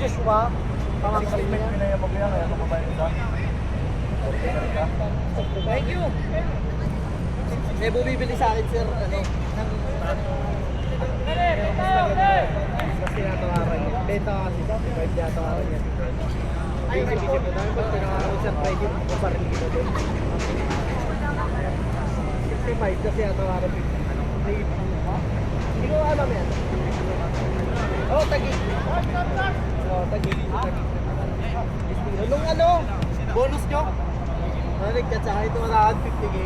Joshua, thank you. May bumibili sa akin, sir, ano, kasi natawaran niya. Benta kasi, kahit natawaran niya. Ay, isip-isip na namin, pag pinakaroon siya, try din ako pa rin dito doon. 65 kasi natawaran niya. Hindi ko alam yan. Oh, tagi. Oh, tagi. Nung ano, bonus nyo? Naligkat sa kahit wala 50K.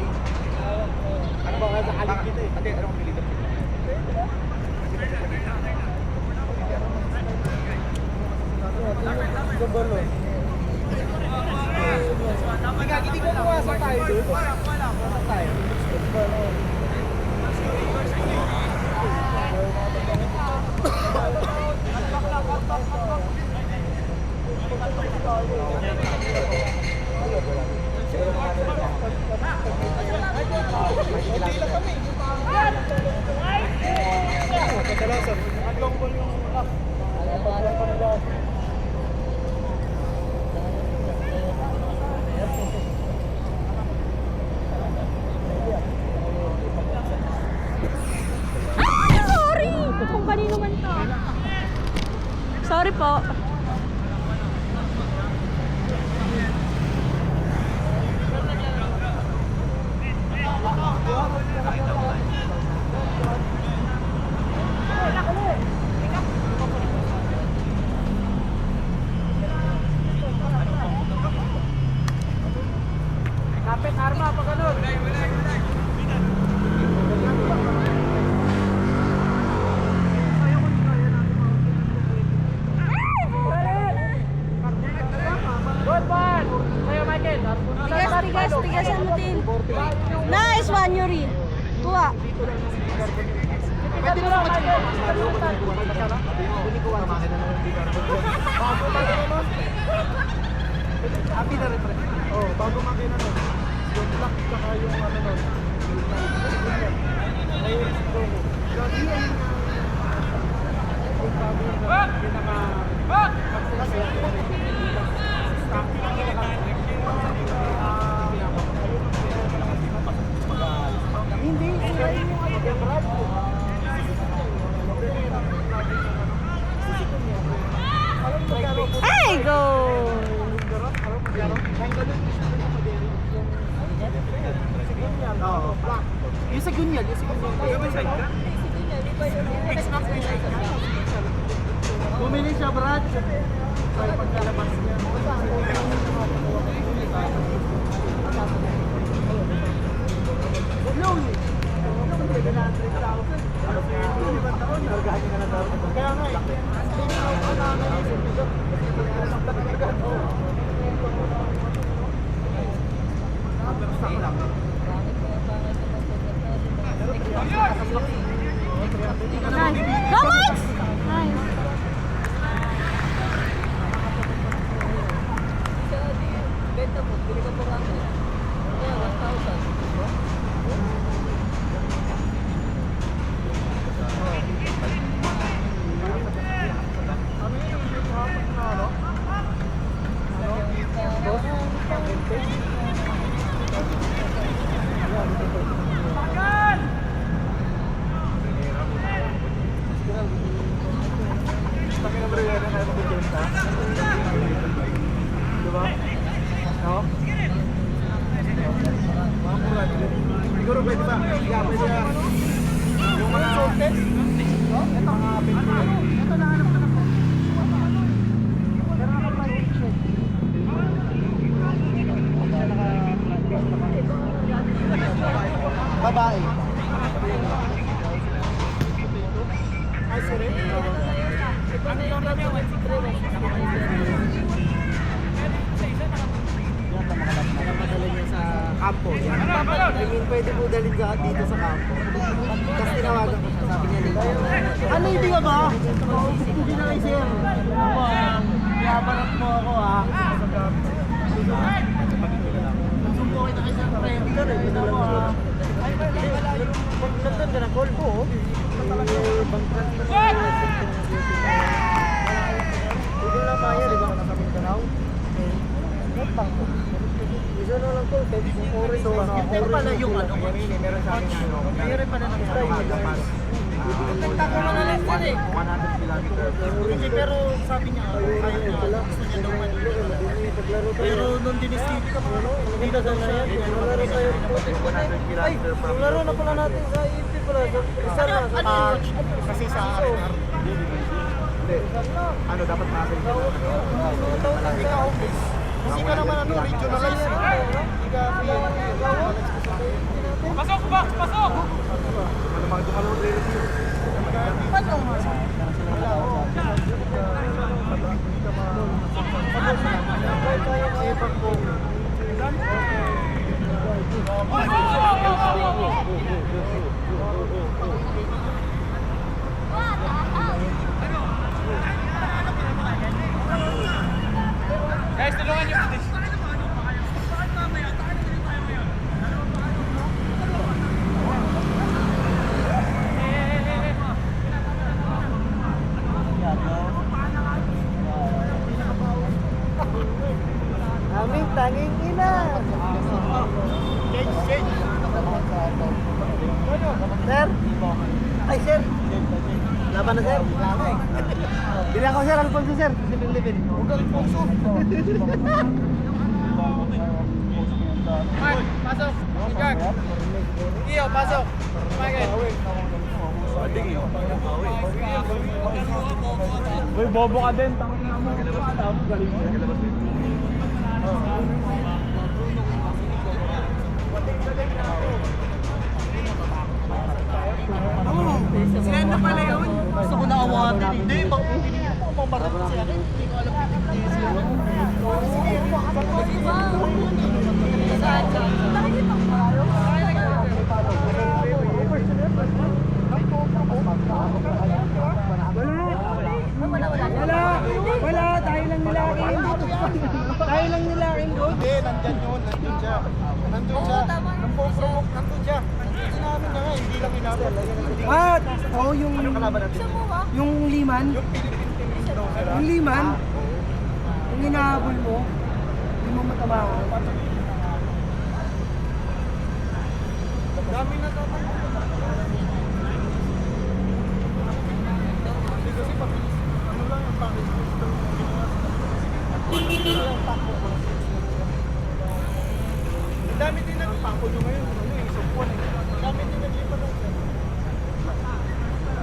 Ano ba nga sa kalig kita eh? Ate, anong pili doon? Gabalo. Hindi ko nawasan tayo doon. Wala tayo. Sorry! Kung kanino man to. Sorry po. Kapit arma pa ganun. Good one. Sa'yo, Michael. Tigasan mo din. Nice one, Yuri. Tuwa. Pwede na, Michael. Happy na rin, pre. Oh, bago makina nun. Yung black tsaka yung ano nun. Ayun, promo. Yung iyan yung bago yung pinaka... Hindi, sila yung yung brand ko. Hey, go! Yung sa Gunyal, bumili siya, Brad. Sa pagkalabas niya. Kaya nga Nice. Go, Max! Nice. benta mo, bili ka po kami. Kaya 1,000. Siguro pwede ba? Yeah, pwede ba? Yung mga sorted? No? Ito mga pinto. Ito nahanap ko na po. Pero ako pa yung check. Babae. Ay, sir. Ano yung rami ang 163? Napadala niya sa kampo. I mean, pwede po dalhin dito sa kampo. Tapos tinawagan ko siya, sabi niya dito. Ano hindi ka ba? Hindi na kayo sir. Yabarat mo ako ha. Sumpo kita kayo sa friend ka rin. Ay, nandun ka na call ko. Hindi na maya, di ba? Nasa Mindanao. Isa na lang to, orange so, ito pala yung ano. Meron sa akin ano. Meron pala ng style. Nagtako mo na lang sir eh. 100 kilometers. Hindi, pero sabi niya, ayaw niya, gusto niya daw Manila. Pero nung dinisip ka mo, hindi na daw siya. Naglaro tayo. Ay, naglaro na pala natin sa EP pala. Isa na. Kasi sa RR. Hindi. Ano, dapat makasal ka na. Kasi ka naman ano, regionalize. Hindi ka Pasok, box! Pasok! ano mga dumalawang review. Paano nga? Guys, tulungan niyo please. Aming tanging ina. Sir? Ay, sir. Laban na, sir. Bilang ko, sir. Alfonso, sir. Livin. Huwag Alfonso. Mark, pasok! Igag! Iyo, pasok! Michael! Uy, bobo ka din. Tangin na mo. Galing mo. Sila na pala yun. Gusto ko na awatin. Hindi, pinili ko pang barang kasi akin. Hindi ko alam Wala, tayo lang nilakin. Tayo lang nilakin ko. Hindi, nandyan yun. Nandun siya. Nandun siya. Nandun siya. Sinabi niya nga, hindi lang inabot. Ah, oh, yung Kalaban natin. yung liman, Yung Philippine team daw sila. yung liman, yung hinahabol mo, hindi mo matamaan. Dami na dapat. Hindi kasi pabilis. Ano lang yung package mo dito. Ang dami din ng pako nyo ngayon. Ano yung sumpon eh. Ang dami din naglipat ng sir.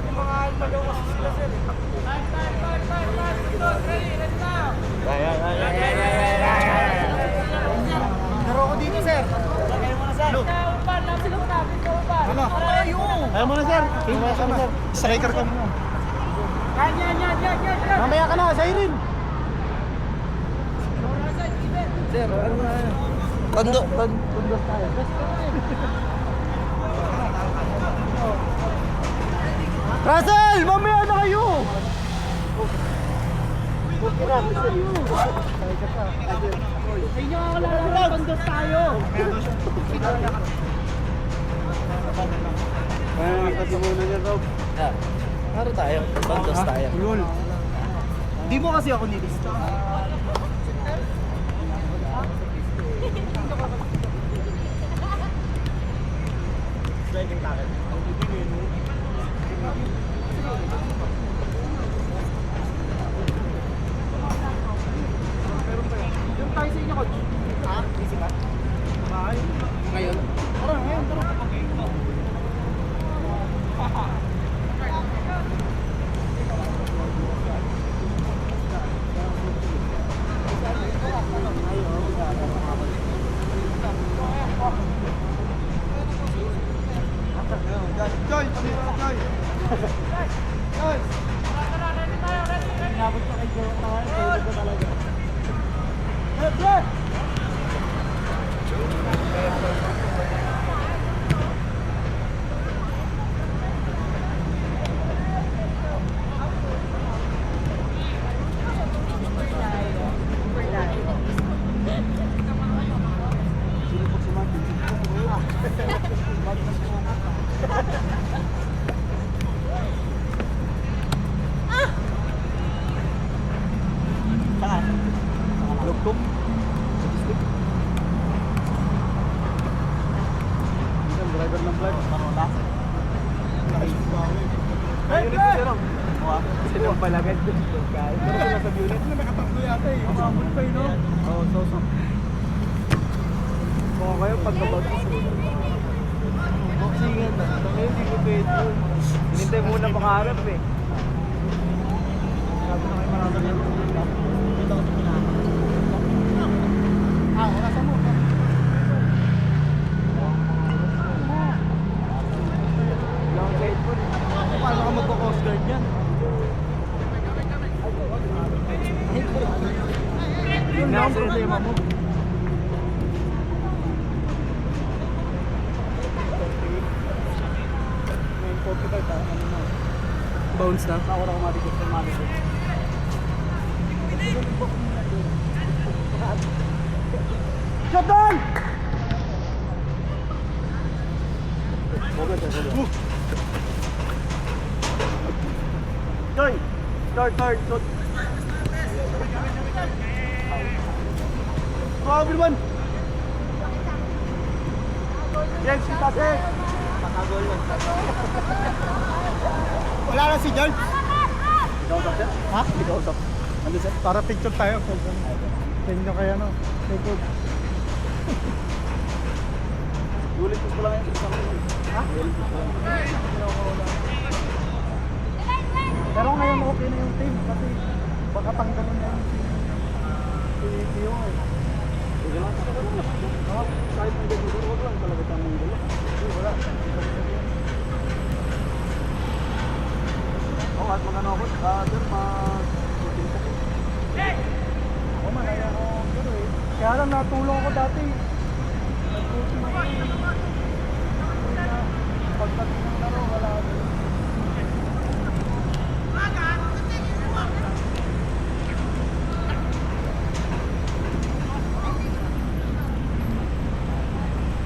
Yung mga alma daw kasi sila sir eh. Laro ko dito sir. Lagay mo na sir. Ano? Ayaw mo na sir. Ayaw mo na sir. Striker ka mo. Mamaya ka na, Siren. Sir, ano na yan? Tondo tayo. Russell! Mamaya na kayo! Okay na, Ay nyo ako lang, pandos tayo. kasi muna niya, Rob. Laro tayo. Bandos tayo. Di mo kasi ako nilista. Sliding tackle. Yung tayo sa inyo, coach. Ha? Busy ka? Ngayon? Tara, ngayon. Tara. Joy! Joy! Joy! Inabot pa kay Joy. Pwede ko talaga. Sila pala ganito. Guys. Pero sila sa unit. Ano, nakatatlo yata eh. Umabot pa eh, no? Oo, so. Kung kayo pagkabag sa boxingan na. Ngayon hindi ko pwede. Hinintay muna makaharap eh. Sabi na kayo marami yan. Dito ako sa pinaka. Orasan mo. Long headphone. Paano ka magpo-coast guard yan? Yun lang ang problema mo. Bounce na? Ako na kumatikot. Shot down! Turn! Turn! Shoot! Go, everyone! James, passes! Pakagol lang. Wala na si George. Ikaw usap siya? Ha? Ikaw usap. Ano siya? Para picture tayo. Tingnan nyo kaya, no? Take good. Ulit ko lang yung isang ha? Ulit ko lang. Pero ngayon okay na yung team kasi baka tanggalin na yung si Tio eh. Sige lang. Kahit hindi ko huwag lang talaga tayong munggulo. Wala. Oo, at mga ano ako, sir, mag-shooting ko. Ako man, ayaw ko gano'n eh. Kaya lang natulong ako dati. Nag-coaching ako eh. Pagdating ng laro, wala ako.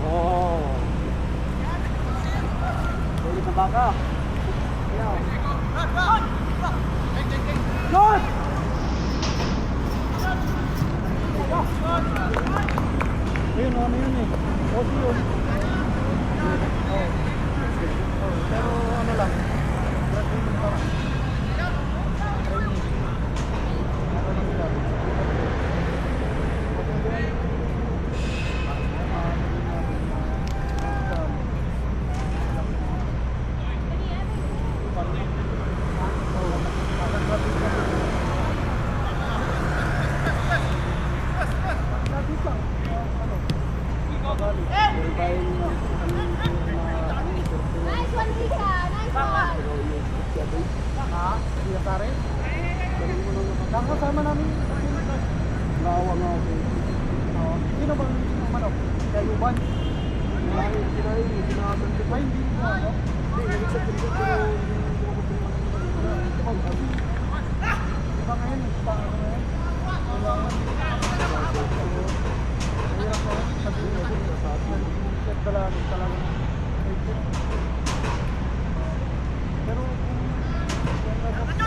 Oo. Ulit na baka. Shot! Ayun, ano yun eh. OC yun. Pero ano lang. Training pa. Training. Ano lang nila. Nice one, Lisa. Nice one. Iya pare. Kasama namin. Nawa nga ako. Sino bang manok? Kayuban? Ay, hindi mo ano? Diba ngayon? Diba ngayon? Mahirap na yun. Nag-set talaga. Pero kung tatangin nila,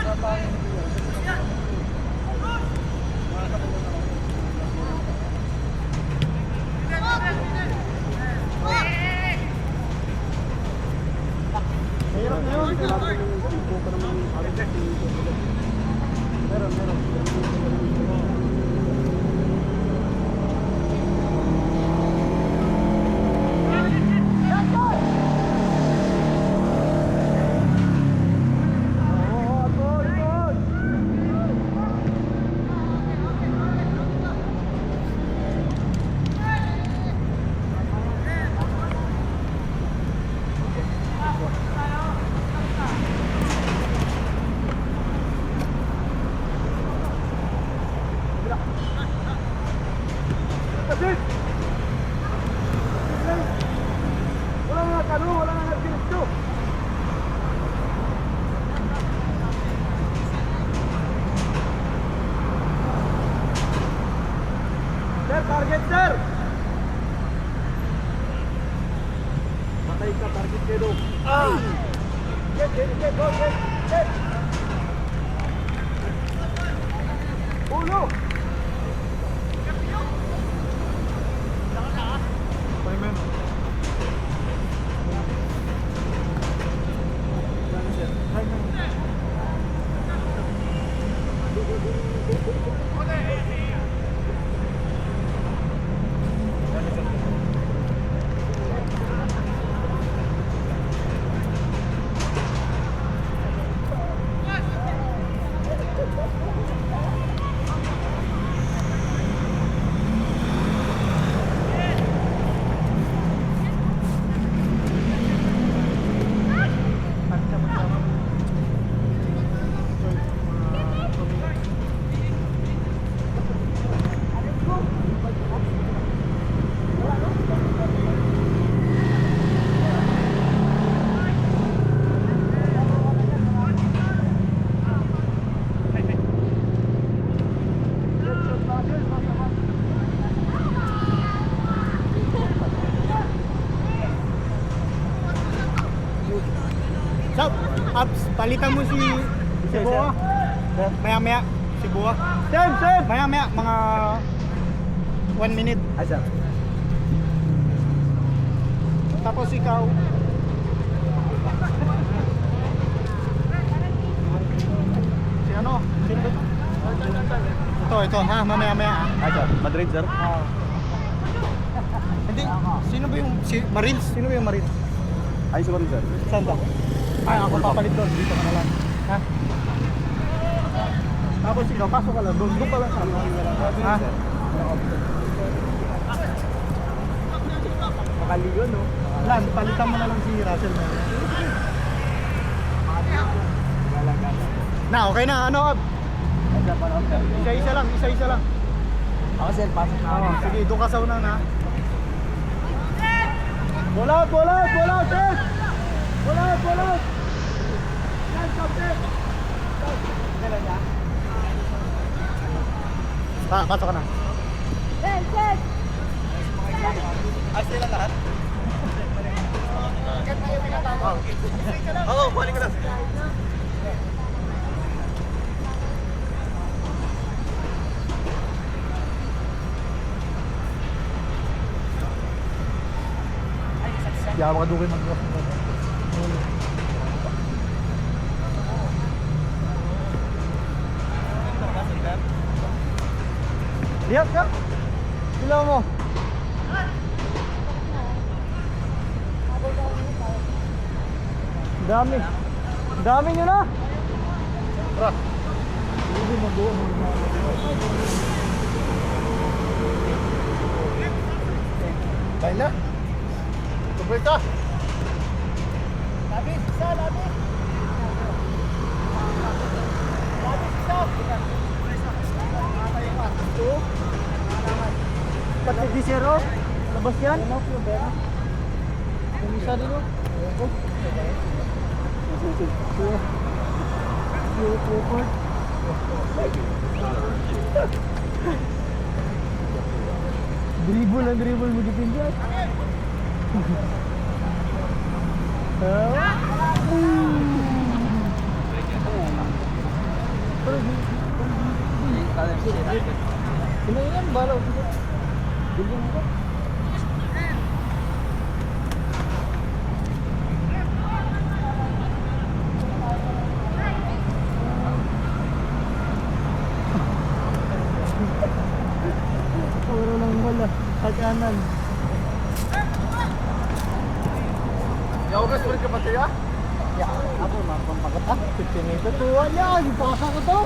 mahirap na yun. Meron. Wala nga nag-dito. Sir, target sir! Patay ka, target kayo. Get, go, get! Ulo! Payment. Sab, Abs, palitan mo si Buwa. Maya-maya, si Buwa. Same. Maya-maya, mga 1 minute. Asa? Tapos ikaw. Si ano? Sino ba ito? Ito, ha? Mamaya-maya. Asa? Madrid, sir? Hindi, sino ba yung Marines? Sino ba yung Marines? Ay, si Madrid, sir. Saan ba? Ay, ako papalit doon. Dito ka na lang. Ha? Tapos ikaw, pasok ka lang. Doon ka lang sa ha? Makaligo, no? Lan, palitan mo na lang si Russell na. Na, okay na. Ano, Ab? Isa-isa lang. Ako, sir, pasok na ako. Sige, doon ka sa una na. Bola, Ted! Bola! Yan, kapten! Pasok ka na. Red, red. Ay, sila lahat? Oo, balik ka na. Kaya makadukay mag-walk. Lihat ka? Sila mo. Dami nyo na. Tara. Hindi mag-uwa. Bahay na. Tubrita. Labis isa. Labis isa. Ito. Pati di zero. Labas yan. Yung isa din o. Dribble mo dipinjat. Kailangan balaw kita. Bilhin mo. Puro lang bola sa kanan. Yawagas ulit ka pa siya? Ya, ako mapampagat ah. 15 meter. Kuha niya, ipasa ko to.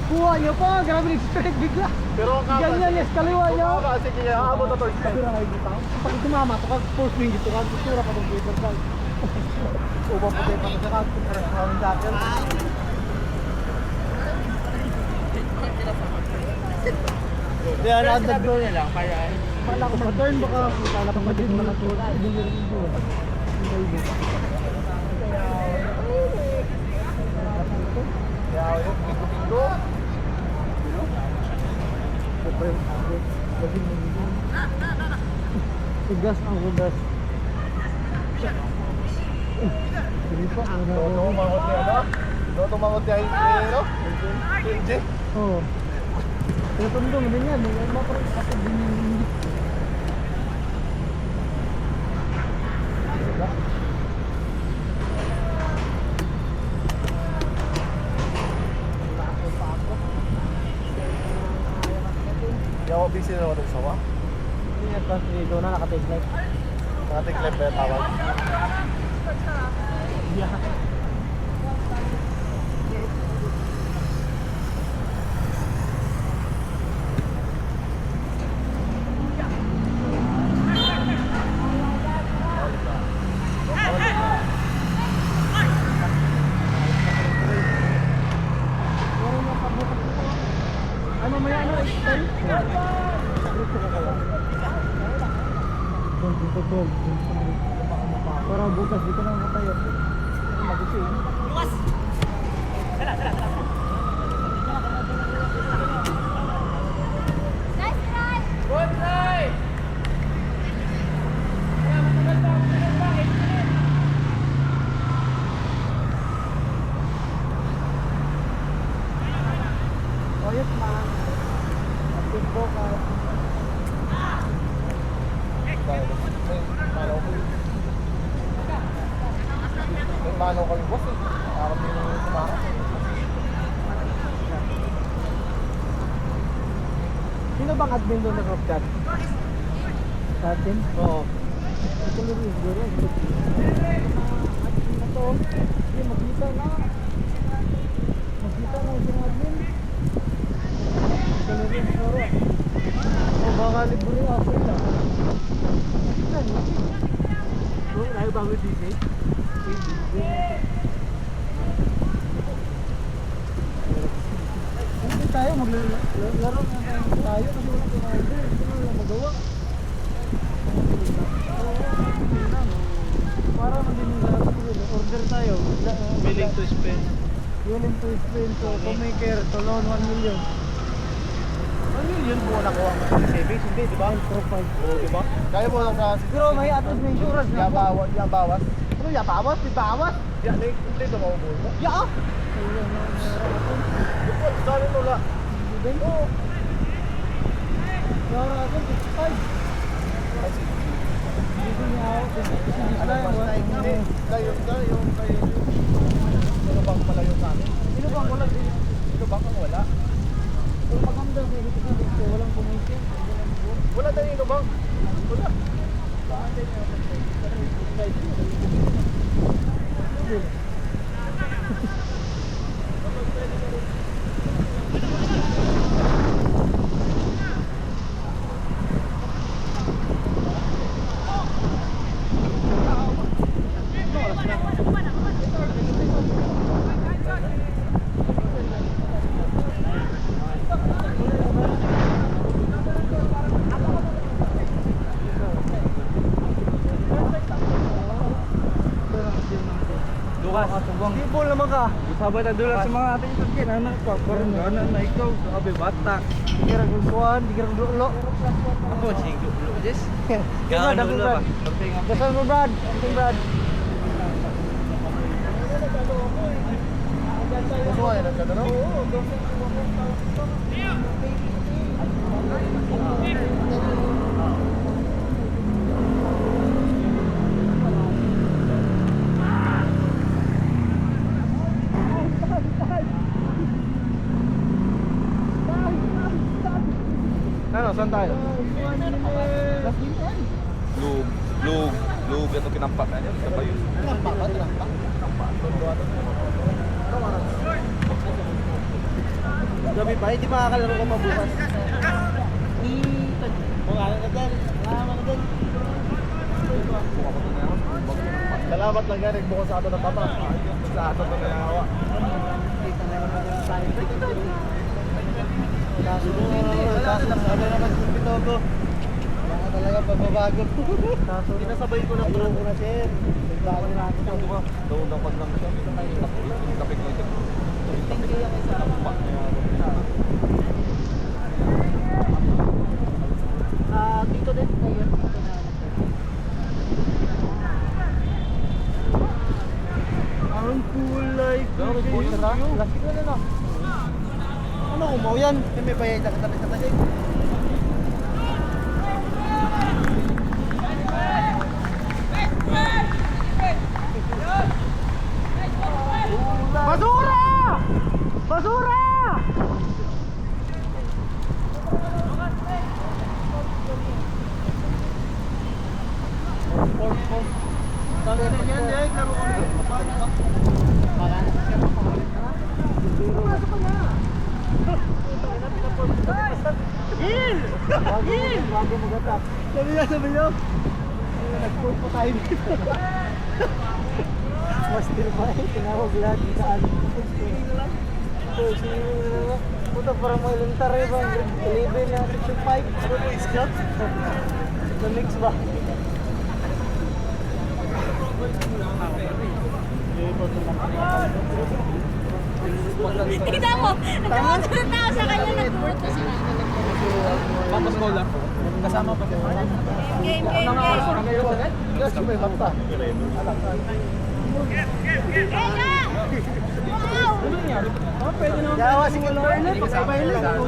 Kuha niya pa, grabe nag-strike bigla. Pero ang kapas. Ganyan, yes, kaliwa niya. Sige, abot na to. Pag tumama, ito kag post wing dito, kag tura pa ng paper bag. Uba pa tayo pa sa kag, kung sa akin. Kaya nagdag doon niya lang, kaya pala ko mag-turn, baka pala pa mag-turn mga turn. Hindi nyo rin ito. Kaya yung pingo-pingo. Tugas ang tugas. Sige pa, Tumangot niya na. Tumangot niya yung pingo. Hindi. oo. Tutundong din yan. May mga parang kapag din yung hindi. Hindi sila walang sawa. Hindi advance dito na naka-take light. Nakating left ba yung tawag? Yeah. Ano may ano? Para bukas dito na ako tayo. Magising. Bukas! Nice try! Good try! Oyos man. Timbo ka. May manaw kami boss eh. Parang yung sumakas eh. Sino bang admin doon ng group chat? Sa atin? Oo. Ito lang yung siguro. Admin na to. Hindi, magkita na. Magkita na yung admin. Ito lang yung siguro. O baka libre ako ito. Oo, ayaw ba ako DJ? Hindi tayo, maglaro na tayo kasi wala tayong order. Hindi mo lang magawa. Para maging order tayo. Willing to spend. Willing to spend to maker to loan 1 million. 1 million po nakuha mo sa savings, hindi, di ba? Profile. Oo, di ba? Kaya mo lang kasi. Pero may at least may insurance na. Yabawas, yabawas. Ano yabawas? May bawas? Yan, hindi na maubos mo. Ya! Bukod, saan mo lang? Oo. Yara ako, 55. Dito niya ako. Ano ba? Hindi, kayo. Sino bang malayo sa amin? Sino bang wala? Sino bang ang wala? Kung maganda sa dito, walang pumunta. Wala na yun bang? Wala. Dukas. Sibol naman ka. Sabay na dulas sa mga ating itin. Ano pa? Parang gana na ikaw. Sabi batak. Di ka ragulkuhan, di ka ragululo. Ako, sing dulo. Yes. Brad, ako Brad. Dasal mo Brad. Ating Brad. Gusto nga yun, nagkada no? Ano, saan tayo? Lug, ito kinampak na yan. Sabay yun. Gabi pa, hindi makakalaro ka pa bukas. Mga ano na din. Salamat lang yan, nagbukas sa ato ng tama. Sa ato na nayawa. Kaso naman yung Pinogo. Baka talaga pagbabago. Kaso Sinasabay ko na ayoko na sir. Nagbago na ako. Doon na pag lang siya. Tapik lang siya. Tingin yung isa. Dito din. Ayun. Dito na. Ang kulay ko. Lasik na na. Ano umaw yan? May bayay na kita sa tasig. Basura! Basura! Sabi niyo. Nagpulpo tayo dito. Mas still pa eh. Tinawag lahat saan. Puta parang may lintar eh ba? 11 na section 5. Ano po iskat? The mix ba? Tignan mo, nagkamoto ng tao sa kanya, nagburto sila. Papas bola. Kasama pa siya. Game, game, game. Yes, may banta. Kaya! Wow! Yawa si Gilberto, sabay lang.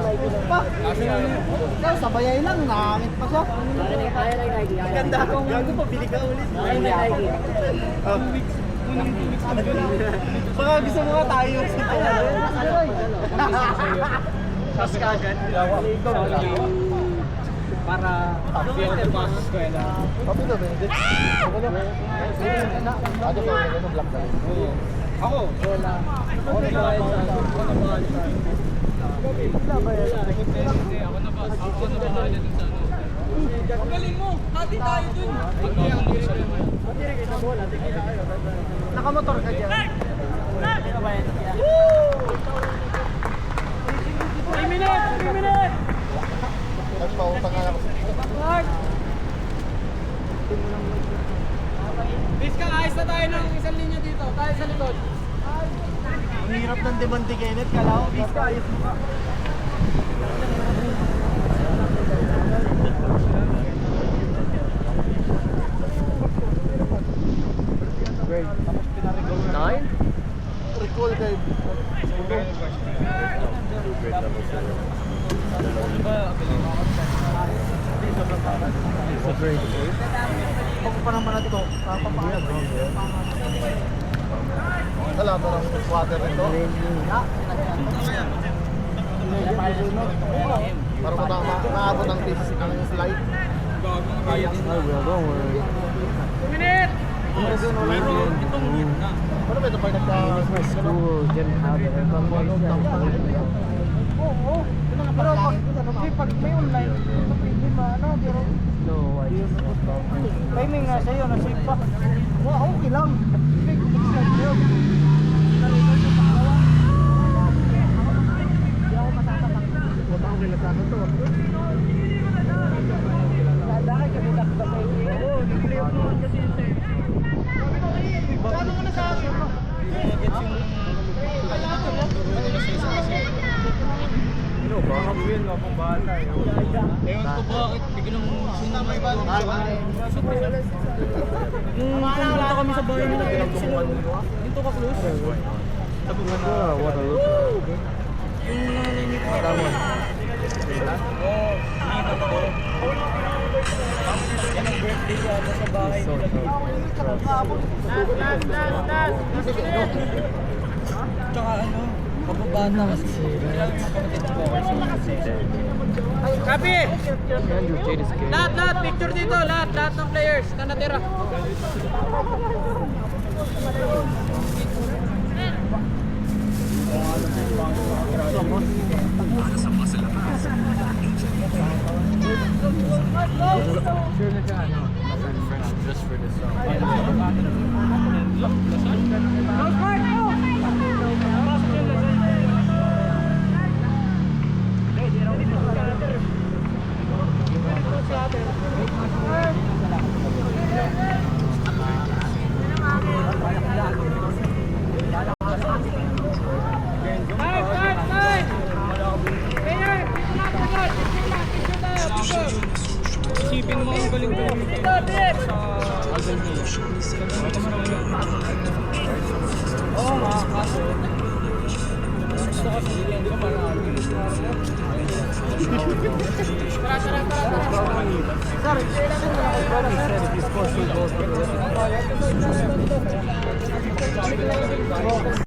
Pa! Ikaw, sabay lang, nangangit pa siya. Ganda ako. Gago pa, bili ka ulit. Baka gusto mo nga tayo. Tapos kagad. Para feel the bus eskwela. Papi na, Benedict. Ako na. Ano pa, ano black ka? Ako. Wala. Ako na ba? Galing mo! Hati tayo dun! Nakamotor ka dyan. 3 minutes! 3 minutes! Nagpautang nga ako. Biska, ayos na tayo ng isang linya dito. Tayo sa likod. Ang hirap ng demante Kenneth. Kala ko, Vista, ayos mo ka. Recall kay Pag pa naman na ito, kapapayag. Wala ba ng water nito? Para maabot ang piece ang slide. 2 minutes! Ano ba ito pag Pero pag may online, hindi maano, pero timing nga sa'yo, nasave pa. Okay lang. Ewan ko bakit biglang sinamay ba? Nung pumunta kami sa bahay nila, dito ka close. Sabi mo na, yung nanay ni Papa. Oo, nakita ko. Yan ang birthday ko ata sa bahay nila. Tsaka ano, kababata kasi. Kailangan magkapatid ko. Copy! Lahat, picture dito, lahat ng players na natira. just for this song. Isipin mo ang galing-galing nito sa album niya. Oo nga, kaso gusto ko sabihin ko marami. Sir, kailangan mo ako ba ng sir? This course will go to the